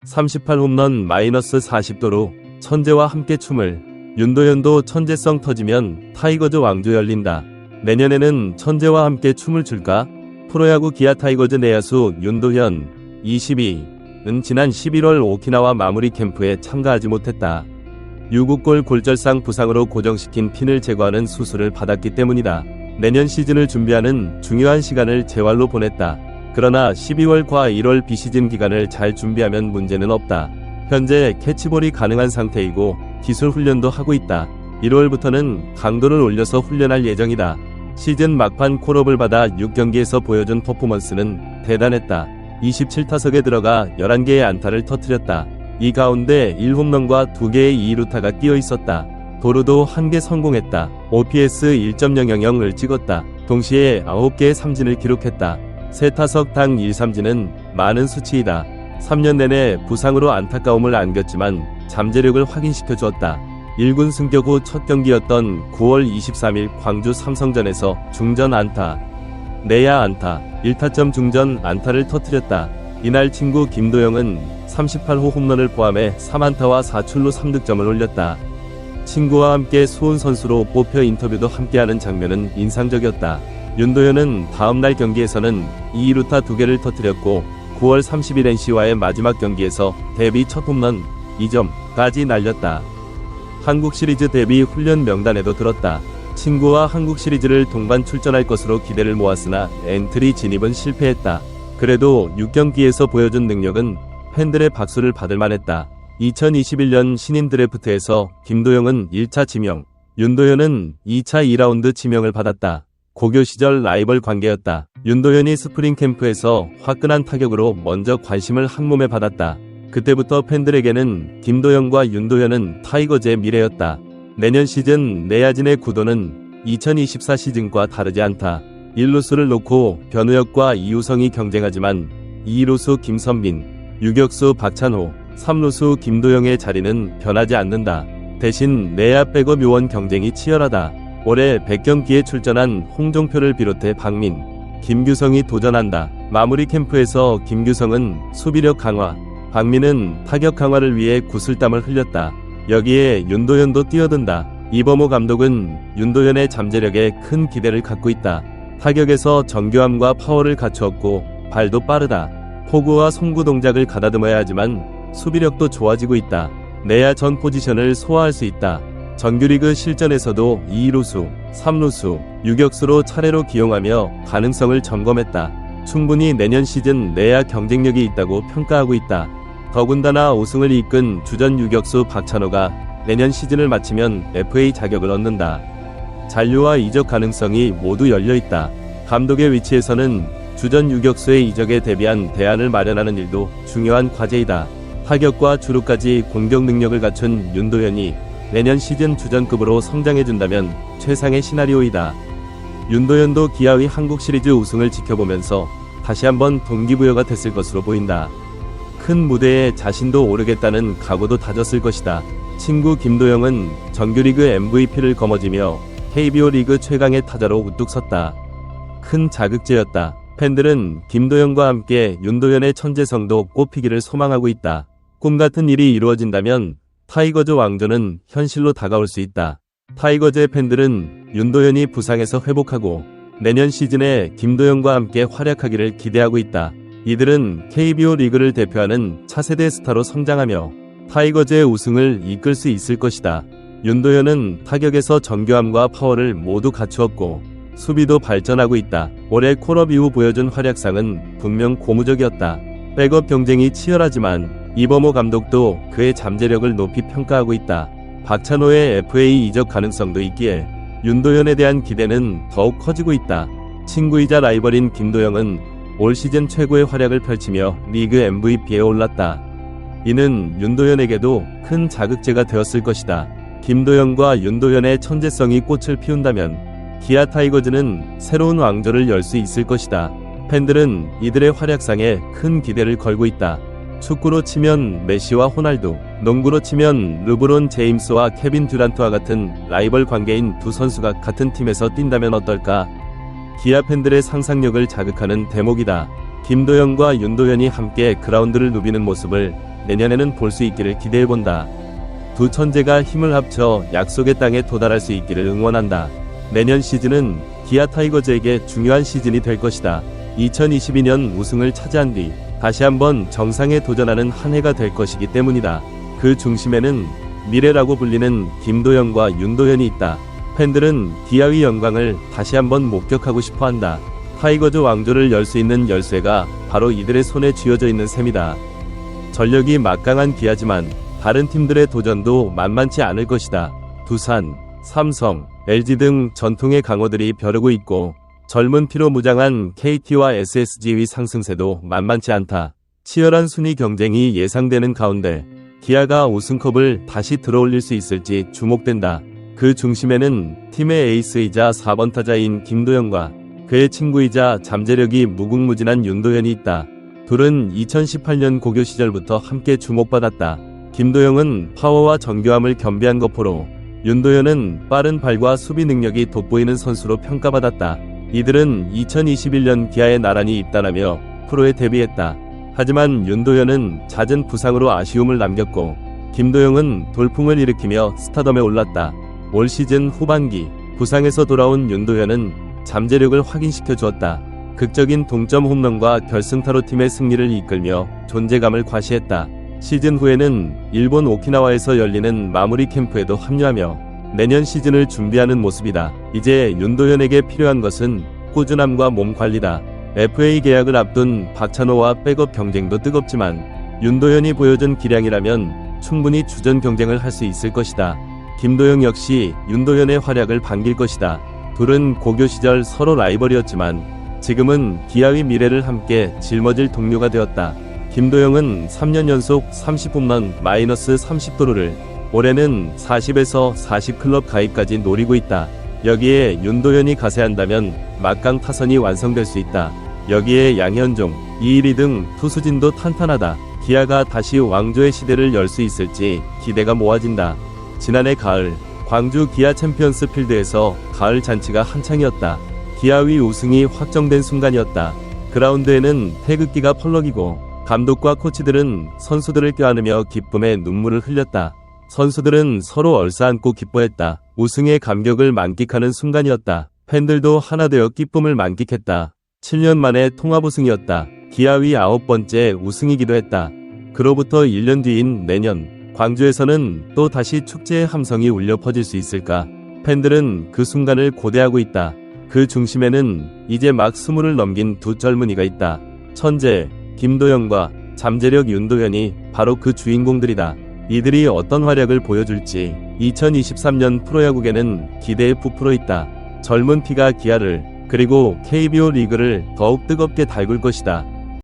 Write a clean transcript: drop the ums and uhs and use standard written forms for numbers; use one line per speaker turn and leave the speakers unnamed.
(38홈런) (-40도로) 천재와 함께 춤을. 윤도현도 천재성 터지면 타이거즈 왕조 열린다. 내년에는 천재와 함께 춤을 출까? 프로야구 기아 타이거즈 내야수 윤도현 22은 지난 11월 오키나와 마무리 캠프에 참가하지 못했다. 유구골 골절상 부상으로 고정시킨 핀을 제거하는 수술을 받았기 때문이다. 내년 시즌을 준비하는 중요한 시간을 재활로 보냈다. 그러나 12월과 1월 비시즌 기간을 잘 준비하면 문제는 없다. 현재 캐치볼이 가능한 상태이고 기술 훈련도 하고 있다. 1월부터는 강도를 올려서 훈련할 예정이다. 시즌 막판 콜업을 받아 6경기에서 보여준 퍼포먼스는 대단했다. 27타석에 들어가 11개의 안타를 터뜨렸다. 이 가운데 1홈런과 2개의 2루타가 끼어 있었다. 도루도 1개 성공했다. OPS 1.000을 찍었다. 동시에 9개의 삼진을 기록했다. 3타석당 1삼진은 많은 수치이다. 3년 내내 부상으로 안타까움을 안겼지만 잠재력을 확인시켜 주었다. 1군 승격 후 첫 경기였던 9월 23일 광주 삼성전에서 중전 안타, 내야 안타, 1타점 중전 안타를 터뜨렸다. 이날 친구 김도영은 38호 홈런을 포함해 3안타와 4출루 3득점을 올렸다. 친구와 함께 수훈 선수로 뽑혀 인터뷰도 함께하는 장면은 인상적이었다. 윤도현은 다음날 경기에서는 2루타 2개를 터뜨렸고 9월 30일 NC와의 마지막 경기에서 데뷔 첫 홈런 2점까지 날렸다. 한국 시리즈 데뷔 훈련 명단에도 들었다. 친구와 한국 시리즈를 동반 출전할 것으로 기대를 모았으나 엔트리 진입은 실패했다. 그래도 6경기에서 보여준 능력은 팬들의 박수를 받을 만했다. 2021년 신인 드래프트에서 김도영은 1차 지명, 윤도현은 2차 2라운드 지명을 받았다. 고교 시절 라이벌 관계였다. 윤도현이 스프링 캠프에서 화끈한 타격으로 먼저 관심을 한몸에 받았다. 그때부터 팬들에게는 김도영과 윤도현은 타이거즈의 미래였다. 내년 시즌 내야진의 구도는 2024 시즌과 다르지 않다. 1루수를 놓고 변우혁과 이우성이 경쟁하지만 2루수 김선빈, 유격수 박찬호, 3루수 김도영의 자리는 변하지 않는다. 대신 내야 백업 요원 경쟁이 치열하다. 올해 100경기에 출전한 홍종표를 비롯해 박민, 김규성이 도전한다. 마무리 캠프에서 김규성은 수비력 강화, 박민은 타격 강화를 위해 구슬땀을 흘렸다. 여기에 윤도현도 뛰어든다. 이범호 감독은 윤도현의 잠재력에 큰 기대를 갖고 있다. 타격에서 정교함과 파워를 갖추었고 발도 빠르다. 포구와 송구 동작을 가다듬어야 하지만 수비력도 좋아지고 있다. 내야 전 포지션을 소화할 수 있다. 정규리그 실전에서도 2루수, 3루수, 유격수로 차례로 기용하며 가능성을 점검했다. 충분히 내년 시즌 내야 경쟁력이 있다고 평가하고 있다. 더군다나 우승을 이끈 주전 유격수 박찬호가 내년 시즌을 마치면 FA 자격을 얻는다. 잔류와 이적 가능성이 모두 열려있다. 감독의 위치에서는 주전 유격수의 이적에 대비한 대안을 마련하는 일도 중요한 과제이다. 타격과 주루까지 공격 능력을 갖춘 윤도현이 내년 시즌 주전급으로 성장해준다면 최상의 시나리오이다. 윤도현도 기아의 한국 시리즈 우승을 지켜보면서 다시 한번 동기부여가 됐을 것으로 보인다. 큰 무대에 자신도 오르겠다는 각오도 다졌을 것이다. 친구 김도영은 정규리그 MVP를 거머쥐며 KBO 리그 최강의 타자로 우뚝 섰다. 큰 자극제였다. 팬들은 김도영과 함께 윤도현의 천재성도 꽃피기를 소망하고 있다. 꿈같은 일이 이루어진다면 타이거즈 왕조는 현실로 다가올 수 있다. 타이거즈의 팬들은 윤도현이 부상에서 회복하고 내년 시즌에 김도영과 함께 활약하기를 기대하고 있다. 이들은 KBO 리그를 대표하는 차세대 스타로 성장하며 타이거즈의 우승을 이끌 수 있을 것이다. 윤도현은 타격에서 정교함과 파워를 모두 갖추었고 수비도 발전하고 있다. 올해 콜업 이후 보여준 활약상은 분명 고무적이었다. 백업 경쟁이 치열하지만 이범호 감독도 그의 잠재력을 높이 평가하고 있다. 박찬호의 FA 이적 가능성도 있기에 윤도현에 대한 기대는 더욱 커지고 있다. 친구이자 라이벌인 김도영은 올 시즌 최고의 활약을 펼치며 리그 MVP에 올랐다. 이는 윤도현에게도 큰 자극제가 되었을 것이다. 김도영과 윤도현의 천재성이 꽃을 피운다면 기아 타이거즈는 새로운 왕조를 열 수 있을 것이다. 팬들은 이들의 활약상에 큰 기대를 걸고 있다. 축구로 치면 메시와 호날두, 농구로 치면 르브론 제임스와 케빈 듀란트와 같은 라이벌 관계인 두 선수가 같은 팀에서 뛴다면 어떨까? 기아 팬들의 상상력을 자극하는 대목이다. 김도영과 윤도현이 함께 그라운드를 누비는 모습을 내년에는 볼 수 있기를 기대해본다. 두 천재가 힘을 합쳐 약속의 땅에 도달할 수 있기를 응원한다. 내년 시즌은 기아 타이거즈에게 중요한 시즌이 될 것이다. 2022년 우승을 차지한 뒤 다시 한번 정상에 도전하는 한 해가 될 것이기 때문이다. 그 중심에는 미래라고 불리는 김도영과 윤도현이 있다. 팬들은 기아의 영광을 다시 한번 목격하고 싶어한다. 타이거즈 왕조를 열 수 있는 열쇠가 바로 이들의 손에 쥐어져 있는 셈이다. 전력이 막강한 기아지만 다른 팀들의 도전도 만만치 않을 것이다. 두산, 삼성, LG 등 전통의 강호들이 벼르고 있고 젊은 피로 무장한 KT와 SSG의 상승세도 만만치 않다. 치열한 순위 경쟁이 예상되는 가운데 기아가 우승컵을 다시 들어올릴 수 있을지 주목된다. 그 중심에는 팀의 에이스이자 4번 타자인 김도영과 그의 친구이자 잠재력이 무궁무진한 윤도현이 있다. 둘은 2018년 고교 시절부터 함께 주목받았다. 김도영은 파워와 정교함을 겸비한 거포로 윤도현은 빠른 발과 수비 능력이 돋보이는 선수로 평가받았다. 이들은 2021년 기아에 나란히 입단하며 프로에 데뷔했다. 하지만 윤도현은 잦은 부상으로 아쉬움을 남겼고 김도영은 돌풍을 일으키며 스타덤에 올랐다. 올 시즌 후반기 부상에서 돌아온 윤도현은 잠재력을 확인시켜 주었다. 극적인 동점 홈런과 결승타로 팀의 승리를 이끌며 존재감을 과시했다. 시즌 후에는 일본 오키나와에서 열리는 마무리 캠프에도 합류하며 내년 시즌을 준비하는 모습이다. 이제 윤도현에게 필요한 것은 꾸준함과 몸 관리다. FA 계약을 앞둔 박찬호와 백업 경쟁도 뜨겁지만 윤도현이 보여준 기량이라면 충분히 주전 경쟁을 할 수 있을 것이다. 김도영 역시 윤도현의 활약을 반길 것이다. 둘은 고교 시절 서로 라이벌이었지만 지금은 기아의 미래를 함께 짊어질 동료가 되었다. 김도영은 3년 연속 30홈런 마이너스 30도루를 올해는 40에서 40클럽 가입까지 노리고 있다. 여기에 윤도현이 가세한다면 막강 타선이 완성될 수 있다. 여기에 양현종, 이일이 등 투수진도 탄탄하다. 기아가 다시 왕조의 시대를 열 수 있을지 기대가 모아진다. 지난해 가을 광주 기아 챔피언스 필드에서 가을 잔치가 한창이었다. 기아의 우승이 확정된 순간이었다. 그라운드에는 태극기가 펄럭이고 감독과 코치들은 선수들을 껴안으며 기쁨의 눈물을 흘렸다. 선수들은 서로 얼싸안고 기뻐했다. 우승의 감격을 만끽하는 순간이었다. 팬들도 하나 되어 기쁨을 만끽했다. 7년 만에 통합 우승이었다. 기아의 9번째 우승이기도 했다. 그로부터 1년 뒤인 내년 광주에서는 또 다시 축제의 함성이 울려 퍼질 수 있을까? 팬들은 그 순간을 고대하고 있다. 그 중심에는 이제 막 20을 넘긴 두 젊은이가 있다. 천재 김도영과 잠재력 윤도현이 바로 그 주인공들이다. 이들이 어떤 활약을 보여줄지 2023년 프로야구계는 기대에 부풀어 있다. 젊은 피가 기아를 그리고 KBO 리그를 더욱 뜨겁게 달굴 것이다.